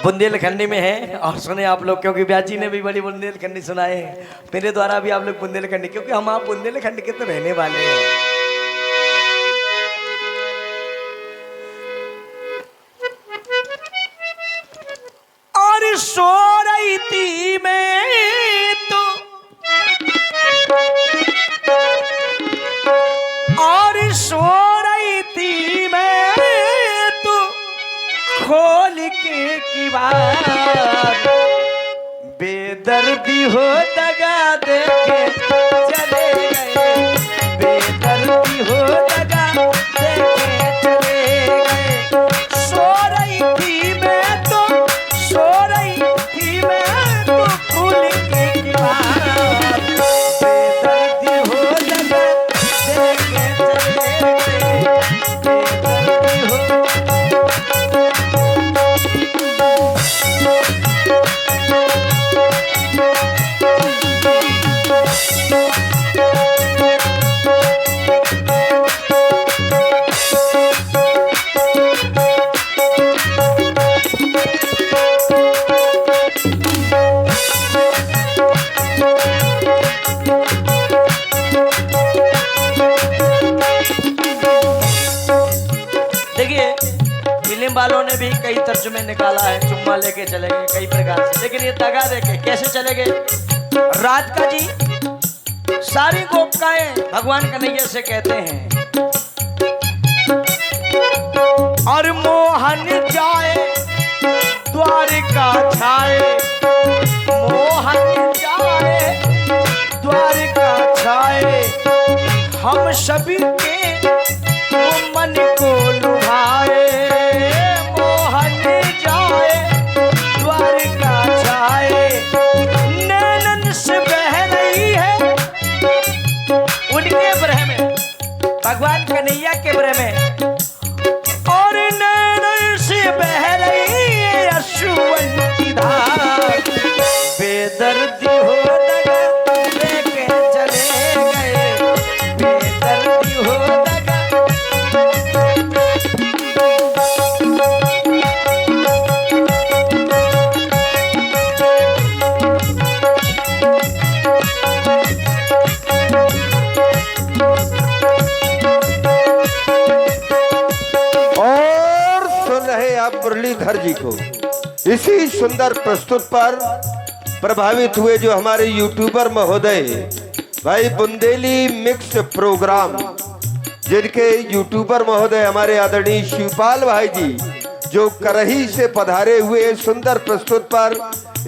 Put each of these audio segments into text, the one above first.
बुंदेलखंडी में है। और सुने आप लोग, क्योंकि ब्याजी ने भी बड़ी बुंदेलखंडी सुनाए हैं, मेरे द्वारा भी आप लोग बुंदेलखंडी, क्योंकि हम आप बुंदेलखंड के तो रहने वाले हैं। और सो रही थी मैं तो, और सो रही थी मैं तो खोल के किवाड़, बेदर्दी हो दगा देके चले गए, बेदर्दी हो दगा देके चले गए। सो रही थी मैं तो, सो रही थी मैं तो खोल के किवाड़, बेदर्दी हो दगा देके चले गए, बेदर्दी हो। देखिए, फिल्म वालों ने भी कई तर्जुमे निकाला है, चुम्मा लेके चले गए कई प्रकार से, लेकिन ये दगा देके कैसे चले गए। राधिका जी सारी गोपिकाएं भगवान कन्हैया से कहते हैं, और मोहन जाए द्वारिका छाए, मोहन जाए द्वारिका छाए, हम सभी के मन को लुभाए, मोहन जाए द्वारिका छाए, नैनन से बह रही है उनके ब्रह में, भगवान कन्हैया के ब्रह में, और नैनन से बह रही है अश्रुवन की धार, बेदर्दी हो दगा लेके चले गए, बेदर्दी हो दगा। मुरलीधर जी को इसी सुंदर प्रस्तुत पर प्रभावित हुए जो हमारे यूट्यूबर महोदय भाई बुंदेली मिक्स प्रोग्राम, जिनके यूट्यूबर महोदय हमारे आदरणीय शिवपाल भाई जी, जो करही से पधारे हुए सुंदर प्रस्तुत पर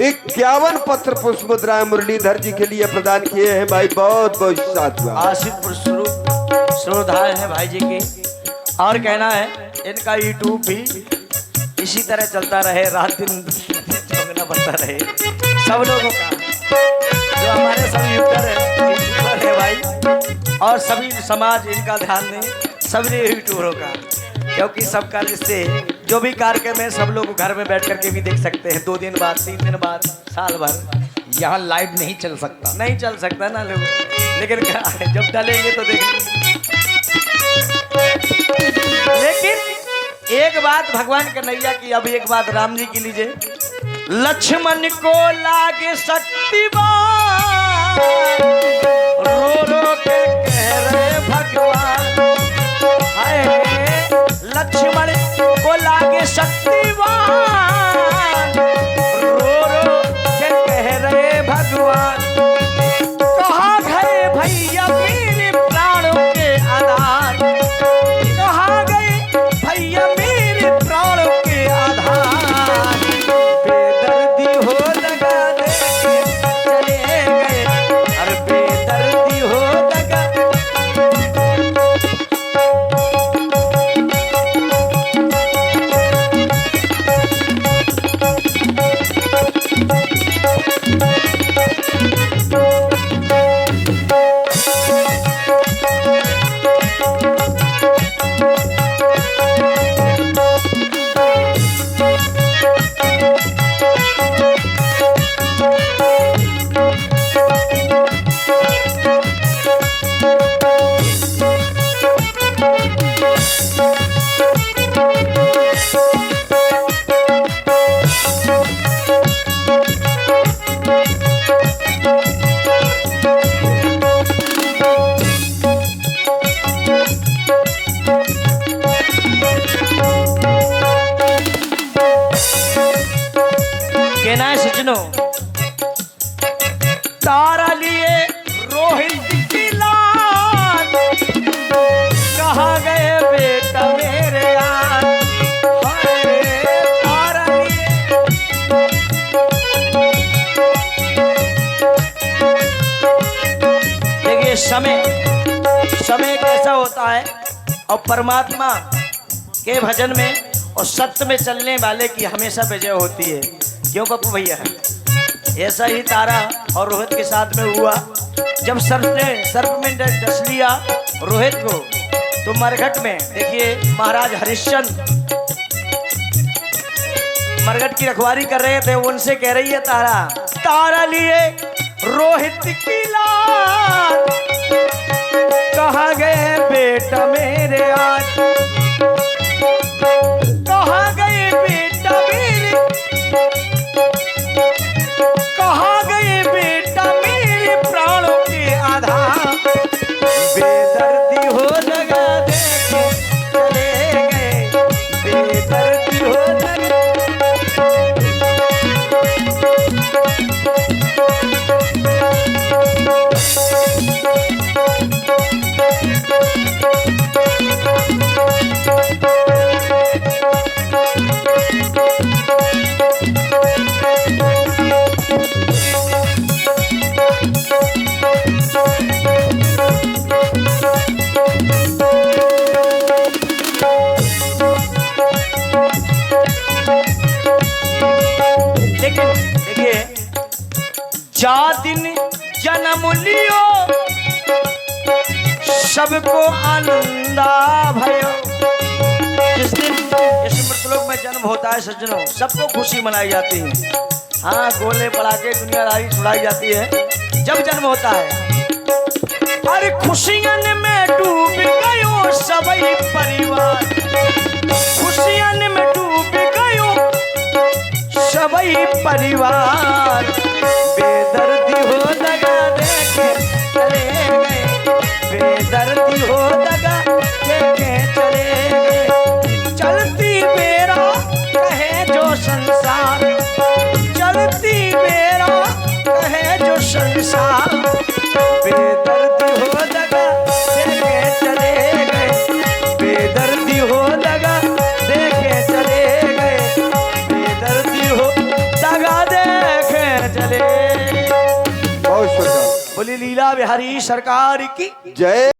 51 पत्र पुष्प मुद्राएं मुरलीधर जी के लिए प्रदान किए हैं। भाई बहुत बहुत साथ हुआ, आशीष श्रोधाएं हैं भाई जी की। और कहना है इनका यूट्यूब भी इसी तरह चलता रहे, रात दिन चौगना बनता रहे सब लोगों का, जो हमारे सब यूट्यूबर है भाई, और सभी समाज इनका ध्यान दें, सभी यूट्यूबरों का, क्योंकि सबका जिससे जो भी कार्यक्रम है सब लोग घर में बैठ करके भी देख सकते हैं, 2 दिन बाद 3 दिन बाद साल भर। यहाँ लाइव नहीं चल सकता, नहीं चल सकता ना लोग, लेकिन क्या है जब डालेंगे तो देखेंगे। लेकिन एक बात भगवान कन्हैया की, अब एक बात राम जी की लीजिए। लक्ष्मण को लागे शक्तिवान, रो रो के कह रहे भगवान, हाय लक्ष्मण को लागे शक्तिवान, रो रो के कह रहे भगवान, कहाँ गए भैया मेरे प्राणों के आधार, कहाँ गए भैया मेरे प्राणों के आधार, बेदर्दी हो दगा देके चले गए, अरे बेदर्दी हो दगा। सजनों, तारा लिए रोहित की लाल, कहाँ गए बेटा मेरे यार, हाय तारा लिए। देखिए समय कैसा होता है, और परमात्मा के भजन में और सत्य में चलने वाले की हमेशा विजय होती है। क्यों पप्पू भैया? ऐसा ही तारा और रोहित के साथ में हुआ। जब सर्प में डस लिया रोहित को, तो मरघट में देखिए महाराज हरिश्चंद्र मरघट की रखवाली कर रहे थे, उनसे कह रही है तारा, तारा लिए रोहित की लाल, कहाँ गए बेटा मेरे आज, कहाँ गए बेटा मेरे, कहाँ गए बेटा मेरे प्राणों के आधार, बेदर्दी हो लगा देखो चले गए, बेदर्दी हो लगा। जा दिन जन्म लियो सबको आनंदा भयो, जिस दिन इस मृतलोक में जन्म होता है सज्जनों, सबको खुशी मनाई जाती है। हाँ, गोले पड़ाके दुनियादारी छुड़ाई जाती है जब जन्म होता है। अरे खुशियन में डूब गयो सबई परिवार, खुशियन में डूब गयो सबई परिवार, बेदर्दी हो दगा देके चले गए, बेदर्दी हो दगा देके चले गए, चलती मेरा कहे जो संसार, चलती मेरा कहे जो संसार, बेदर्दी हो दगा देके चले गए, बेदर्दी हो दगा देके चले गए, बेदर्दी हो दगा देके चले। बहुत शुक्रिया। बोली लीला बिहारी सरकार की जय।